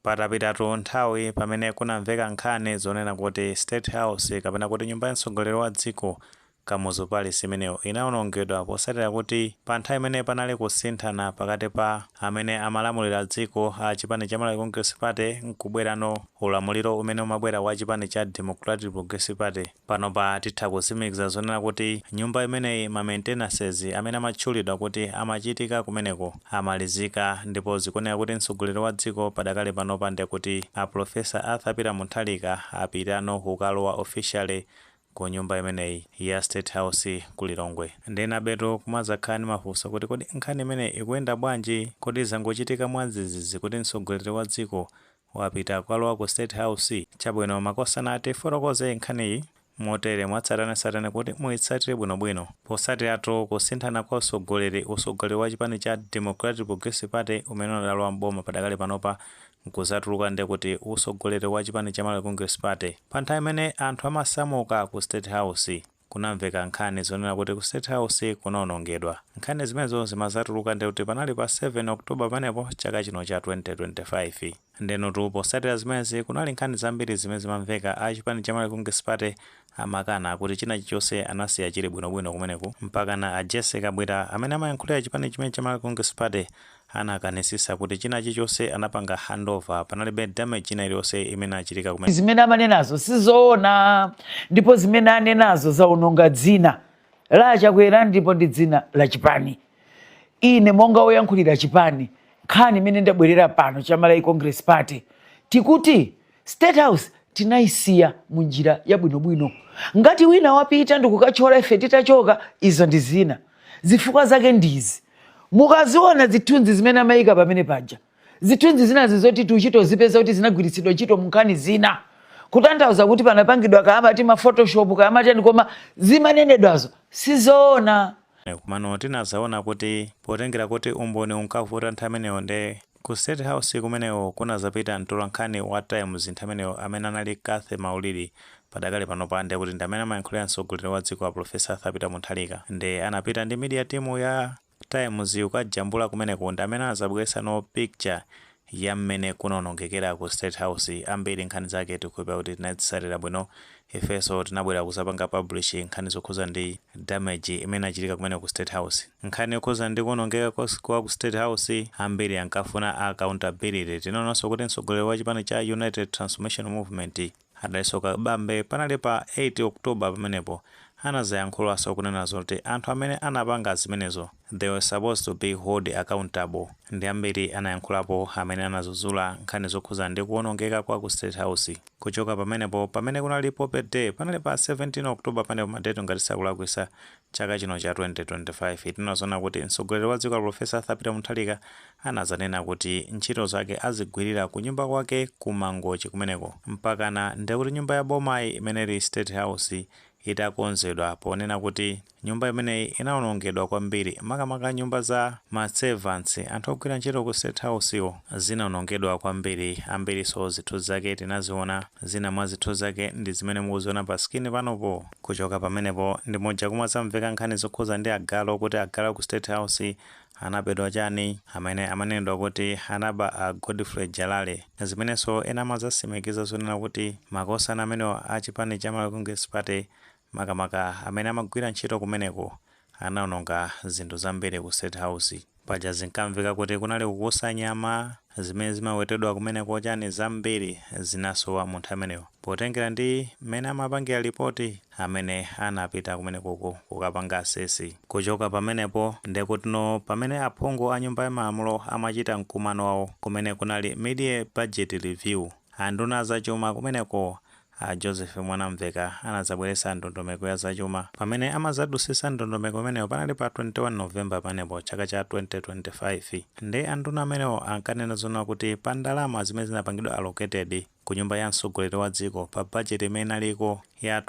patapitatu nthawi pamene kunamveka nkhani zonena kuti State House kapena kuti nyumba ya mtsogoleri wa dziko Kamuzu Palace imeneyo inawonongedwa posatira kuti pa nthawi imene panali kusinthana pakati pa amene amalamulira dziko a chipani cha Malawi Congress Party nkubwerano ulamuliro umene umabwera wa chipani cha Democratic Progressive Party. Panopa titha kutsimikiza zonena kuti nyumba imeneyi ma maintenances amene amatchulidwa kuti amachitika kumeneko amalizika, ndipo zikunena kuti mtsogoleri wa dziko padakale panopa ndi kuti a Professor Arthur Peter Mutharika apitano kukalowa officially ku nyumba imeneyi ya State House ku Lilongwe. Ndena beto kumazakhala mafunso kuti kodi nkhani imene ikuyenda bwanji, kodi zangochitika mwadzidzidzi kuti mtsogoleri wa dziko wapita kukalowa ku State House. Chabwino makosana atifotokoze nkhaniyi motere mwatsatanetsatane kuti muitsatire bwinobwino. Posatiratu kusinthana kwa utsogoleri wa chipani cha Democratic Progressive Party umene unalowa mboma padakale panopa nkuzatuluka ndi kuti utsogoleri wa chipani cha Malawi Congress Party. Pa nthawi imene anthu amasamuka ku State House kunamveka nkhani zonena kuti ku State House kunawonongedwa. Nkhani zimenezo zimazatuluka ndi kuti panali pa 7 Oktoba panepo chaka chino cha 2025. Ndenotu posatira zimenezi kunali nkhani zambiri zimene zimamveka a chipani cha Malawi Congress Party amakana kuti china chilichonse anasiya chili bwinobwino kumeneku, mpakana a Jesse Kabwera amene amayankhulira chipani chimene cha Malawi Congress Party anakanisisa kuti china chilichonse anapanga handover, panalibe damage ina iliyonse imene achitika kumene. Zimene amanenazo sizoona, ndipo zimene anenazo zaononga dzina la Chakwera ndipo ndi dzina la chipani. Ine monga woyankhulira chipani nkhani imene ndabwerera pano cha Malawi Congress Party tikuti State House tinaisiya munjira ya bwinobwino. Ngati wina wapita ndikukachola ife titachoka, izo ndi zina. Zifukwa zake ndizi. Mukaziona zithunzi zimene amayika pamene paja. Zithunzi zinazi zoti tiuchitozipeza kuti zinagwiritsidwa ntchito munkhani zina. Kutanthauza kuti panapangidwa kaamati ma Photoshop kaamati koma zimanenedwazo sizoona. Kumano tinazaona kuti potengera kuti umboni unkavuta nthawi imeneyo ndi ku State House kumeneyo kunazapita mtolankhani wa Times nthawi imeneyo amene anali Kathy Maulili padakale panopa ndi kuti ndamene amayankhulira mtsogoleri wa dziko wa Professor Arthur Peter Mutharika. Ndi anapita ndi media team ya Times ukajambula kumeneko ndamene anazabweretsa no picture ya mmene kunawonongekera ku State House. Ambiri nkhani zake tikuipa kuti tinazitsatira bwino, ifenso tinabwera kuzapanga publish nkhani zokhuza ndi damage imene achitika kumene ku State House. Nkhani yokhuza ndi kuwonongeka kwa ku State House ambiri ankafuna accountability. Tinaonanso kuti mtsogoleri wa chipani cha United Transformation Movement adalisoka bambe panali pa 8 Oktoba pamenepo anazayankhulanso kunena zoti anthu amene anapanga zimenezo they were supposed to be held accountable. Ndi ambiri anayankhulapo amene anazuzula nkhani zokhuza ndi kuwonongeka kwa ku State House. Kuchoka pamenepo pamene kunalipo birthday panali pa 17 Oktoba panepo madeto ngati sakulakwisa chaka chino cha 2025. Tinazona kuti mtsogoleri wa dziko la Professor Arthur Peter Mutharika anazanena kuti ntchito zake azigwirira ku nyumba kwake ku Mangochi kumeneko, mpakana ndi kuti nyumba ya bomayi imene ili State House itakonzedwa ponena kuti nyumba imeneyi inawonongedwa kwambiri. Makamaka nyumba za ma servants anthu ogwira ntchito ku State House iwo zinawonongedwa kwambiri. Ambiriso zithunzi zake tinaziona, zina mwa zithunzi zake ndi zimene mukuziona pa skini panopo. Kuchoka pamenepo ndi moja kumazamveka nkhani zokhuza ndi agalo kuti agalo ku State House anabedwa chani, amene amanenedwa kuti anaba a Godfrey Jalale. Zimenenso ena amazasimikiza zonena kuti makosana amenewo a chipani cha Malawi Congress Party makamaka amene amagwira ntchito kumeneko anawononga zinthu zambiri ku State House. Paja zinkamveka kuti kunali kukosa nyama zimene zimawetedwa kumeneko chani zambiri zinasowa mu nthawi imeneyo. Potengera ndi mmene amapangira ripoti amene anapita kumeneko kukapanga asesi. Kuchoka pamenepo ndekutino pamene aphungu a nyumba ya malamulo amachita mkumano wawo kumene kunali media budget review, anduna zachuma kumeneko a Joseph Mwanamveka anazabweretsa ndondomeko ya zachuma pamene amazadusisa ndondomeko imeneyo panali pa 21 November panepo chaka cha 2025. Ndi anduna amenewo ankanena zona kuti pa ndalama zimene zinapangidwa allocated ku nyumba ya mtsogoleri wa dziko pa budget imene aliko ya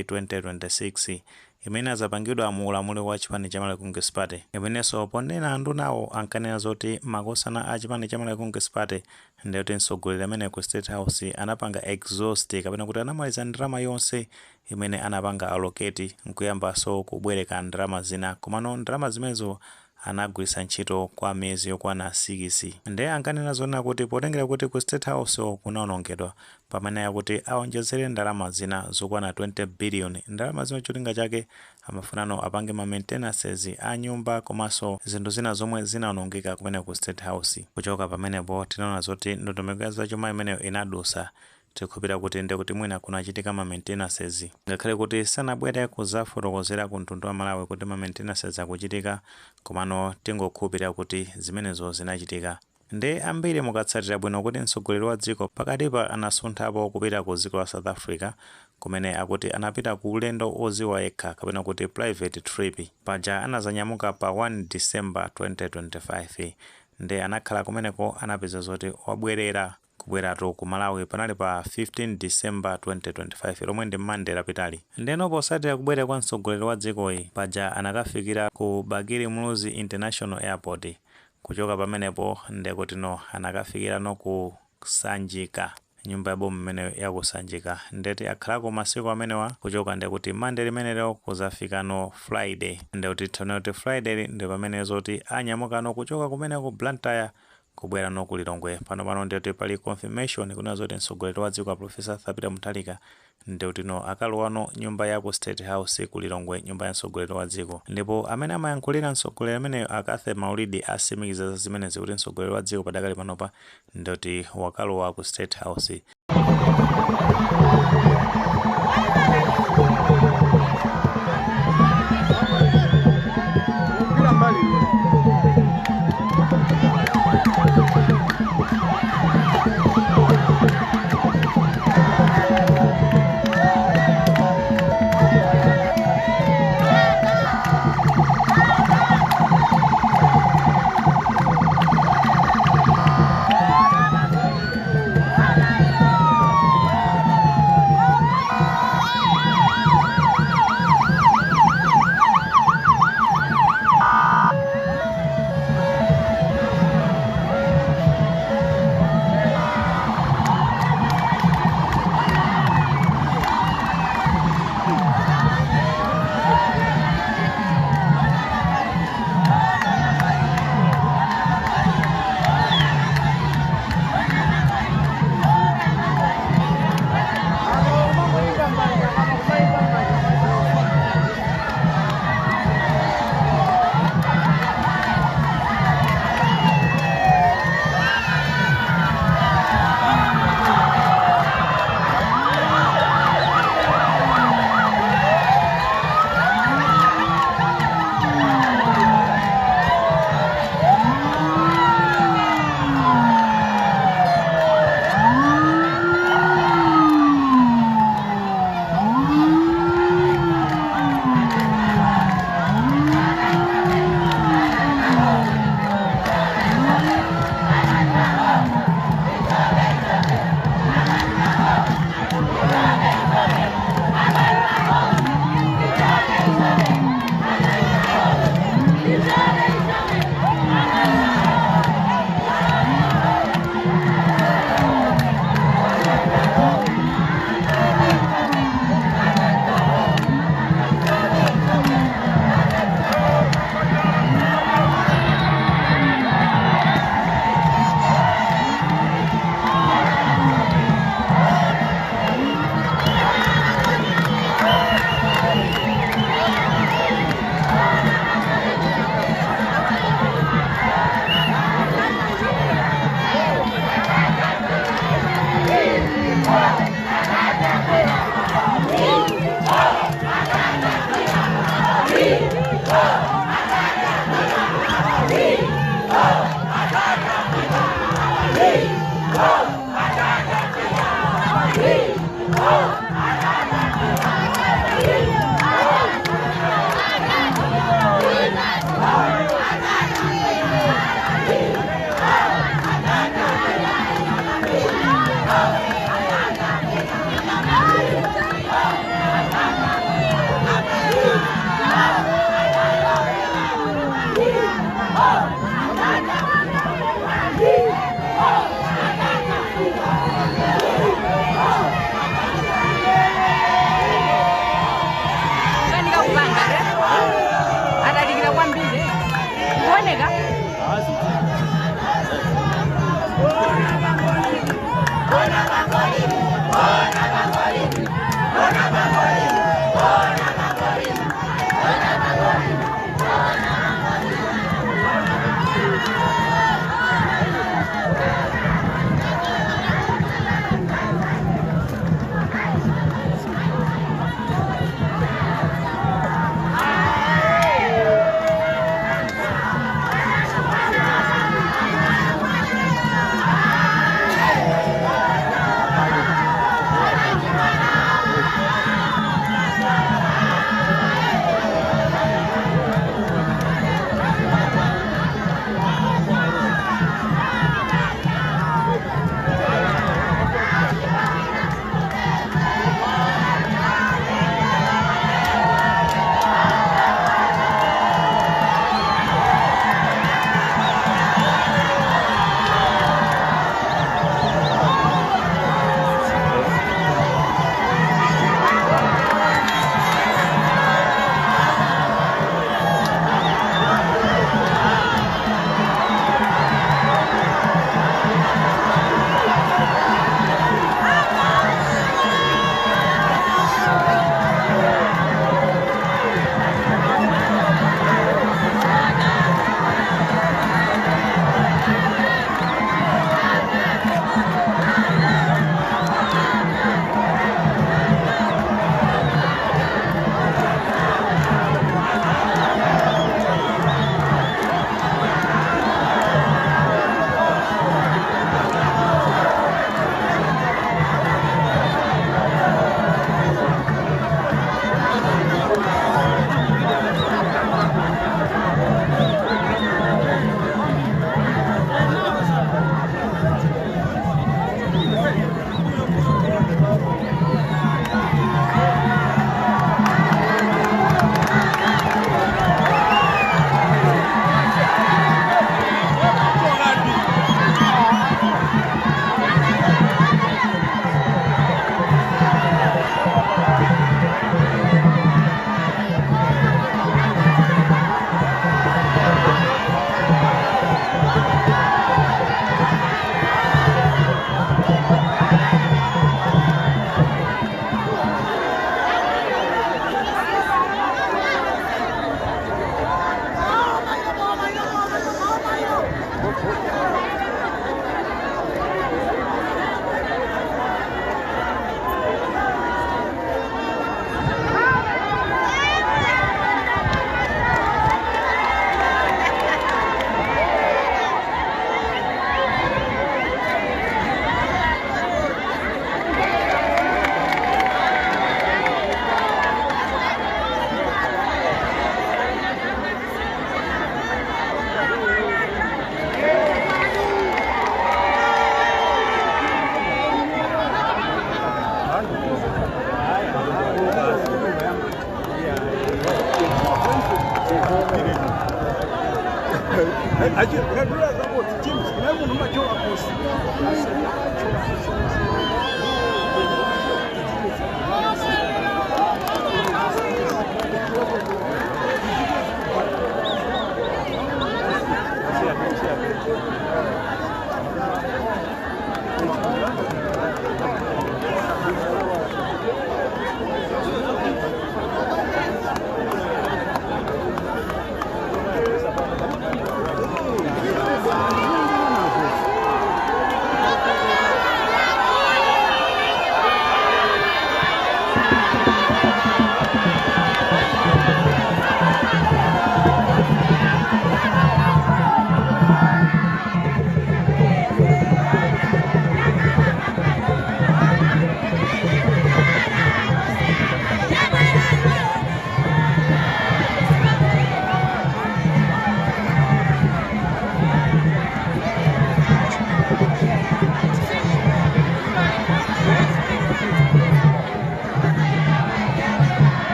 2025-2026 imene azapangidwa mu ulamuliro wa chipani cha Malawi Congress Party. Imenenso ponena andunawo ankanena zoti makosana a chipani cha Malawi Congress Party ndi kuti mtsogoleri amene ku State House anapanga exhaust kapena kuti anamaliza ndalama yonse imene anapanga allocate nkuyambaso kubwereka ndalama zina, komano ndalama zimenezo anagwiritsa ntchito kwa miyezi yokwana 6. Ndiye ankanena zonena kuti potengera kuti ku State House kunawonongedwa pamene yakuti awonjezere ndalama zina zokwana 20 billion. Ndalama zino cholinga chake amafunano apange ma maintenances a nyumba komanso zinthu zina zomwe zinawonongeka kumene ku State House. Kuchoka pamenepo tinaona zoti ndondomeko ya zachuma imeneyo inadusa, tikupita kuti ndi kuti mwina kunachitika ma maintenances, ngakhale kuti sanabwere kuzafotokozera ku mtundu wa Malawi kuti ma maintenances akuchitika, komano tingokhulupirira kuti zimenezo zinachitika. Ndi ambiri mukatsatira bwino kuti mtsogoleri wa dziko pakatipa anasunthapo kupita ku dziko la South Africa, kumene akuti anapita ku ulendo oziwa yekha kapena kuti private trip. Paja anazanyamuka pa 1 December 2025, ndi anakhala kumeneko anapeza zoti wabwerera kubweratu ku Malawi panali pa 15 December 2025 lomwe ndi Monday lapitali. Ndeno posatira kubwera kwa mtsogoleri wa dzikoyi paja anakafikira ku Bagiri Muluzi International Airport. Kuchoka pamenepo ndeko tino anakafikira no ku Sanjika, nyumba ya bomu imene yakusanjika. Ndeti akhalako masiku amenewa kuchoka ndekuti Monday limenelo kuzafika no Friday. Ndekuti tonoti Friday ndi pamene zoti anyamuka no kuchoka kumene ku Blantyre kubwera no ku Lilongwe. Pano ndeti pali confirmation kuna zoti mtsogoleri wa dziko Professor Thabita Mutharika ndekuti no akalowa no nyumba ya ku State House ku Lilongwe, nyumba ya mtsogoleri wa dziko. Ndipo amene amayankhulira mtsogoleri ameneyo Akathe Maulidi asimikiza zimene zikuti mtsogoleri wa dziko padakali panopa ndoti wakalowa ku State House.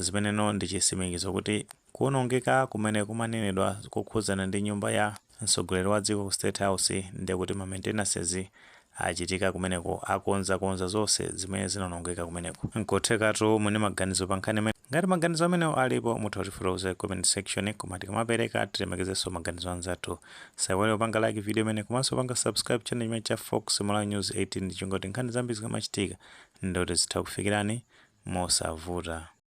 zimeneno ndi chisimikizo kuti kuonongeka kumene kumanenedwa kukhudzana ndi nyumba ya mtsogoleri wa dziko ku State House ndi kuti ma maintenances achitika kumeneko, akonza zonse zimene zinaonongeka kumeneko. Nkothekatu mune maganizo pa nkhani imene. Ngati maganizo amenewo alipo mutha kutifotokoza comment section, koma tikamapereka tilemekezenso maganizo anzathu. Musaiwale kupanga like video imene komanso panga subscribe channel imene cha Fox Malawi News 18 ndi chingoti nkhani zambiri zikamachitika ndoti zitha kufikirani mosavuta.